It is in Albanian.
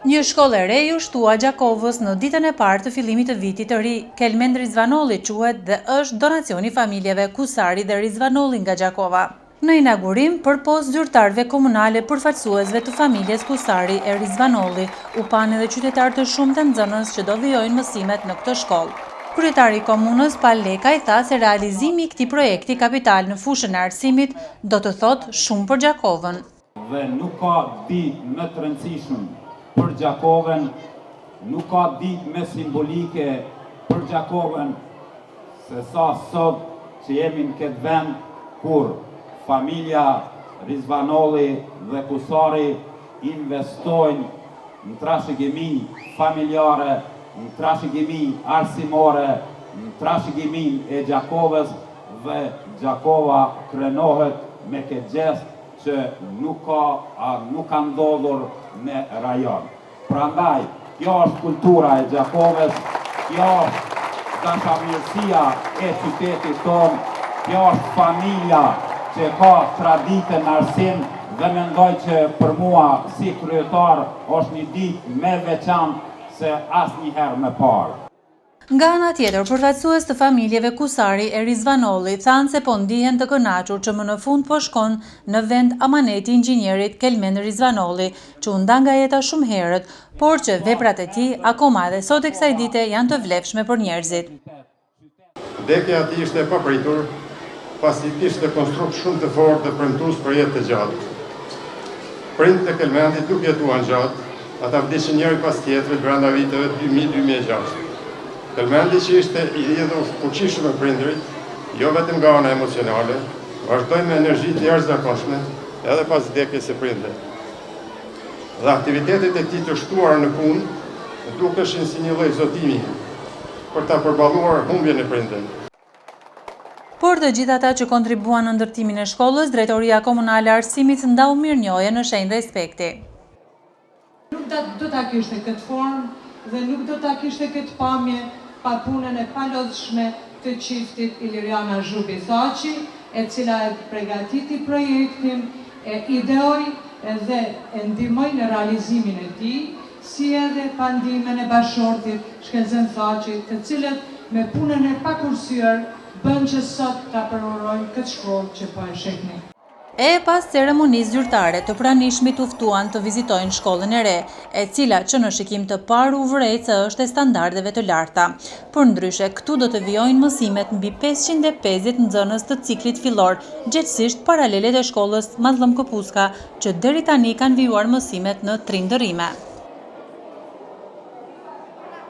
Një shkollë e re u shtua Gjakovës në ditën e parë të fillimit të vitit të ri. Kelmen Rizvanolli quhet dhe është donacioni familjeve Kusari dhe Rizvanolli nga Gjakova. Në inaugurim, përpos zyrtarëve komunale përfaqësuesve të familjes Kusari e Rizvanolli, u panë edhe qytetarë të shumtë të nxënës që do vijojnë mësimet në këtë shkollë. Kryetari i komunës Pal Lekaj tha se realizimi i këtij projekti kapital në fushën e arsimit do të thotë shumë për Gjakovën. Dhe nuk ka ditë më të rëndësishme për Gjakovën, nuk ka ditë më simbolike për Gjakovën se sa sot që jemi në këtë vend kur familja Rizvanolli dhe Kusari investojnë në trashëgimi familjare, në trashëgimi arsimore, në trashëgimi e Gjakovës dhe Gjakova krenohet me këtë gjest që nuk ka ndodhur në rajon. Prandaj, kjo është kultura e Gjakovës, kjo është dashamirësia e qytetit tonë, kjo është familja që ka traditën në arsim dhe mendoj që për mua si kryetar është një ditë më veçantë se asnjëherë më parë. Nga ana tjetër, përfaqësues të familjeve Kusari e Rizvanolli thanë se po ndihen të kënaqur që më në fund po shkon në vend amaneti inxhinierit Kelmen Rizvanolli, që u nda nga jeta shumë herët, por që veprat e tij akoma edhe sot e kësaj dite janë të vlefshme për njerëzit. Vdekja e tij ishte e papritur, pasi kishte konstrukt shumë të fortë dhe premtues për jetë të gjatë. Prindët e Kelmenit nuk jetuan gjatë, ata vdishin njëri pas tjetrit brenda viteve 2000-2006. Kelmendi që ishte i lidhur fuqishëm me prindërit, jo vetëm nga ana emocionale, vazhdoi me energji të jashtëzakonshme edhe pas vdekjes së prindëve. Dhe aktivitetet e tij të shtuara në punë dukeshin si një lloj zotimi për ta përballuar humbjen e prindërve. Por të gjithë ata që kontribuan në ndërtimin e shkollës, Drejtoria Komunale e Arsimit ndau mirënjohje në shenjë respekti. Nuk do ta kishte këtë formë dhe nuk do ta kishte këtë pamje pa punën e palodhshme të çiftit Iliriana Zhubi-Thaçi, e cila e përgatiti projektin, e ideoi dhe e ndihmoi në realizimin e tij, si edhe pa ndihmën e bashortit Shkenzen Thaçi, të cilët me punën e pakursyer bën që sot ta përorojnë këtë shkollë që po e shehni. E pas ceremonisë zyrtare të pranishmit u ftuan të vizitojnë shkollën e re, e cila që në shikim të parë u vërejtë se është e standardeve të larta. Përndryshe, këtu do të vijojnë mësimet mbi 550 nxënës të ciklit fillor, gjithsesi paralelet e shkollës Mazllëm Këpuska, që deri tani kanë vijuar mësimet në 3 ndërrime.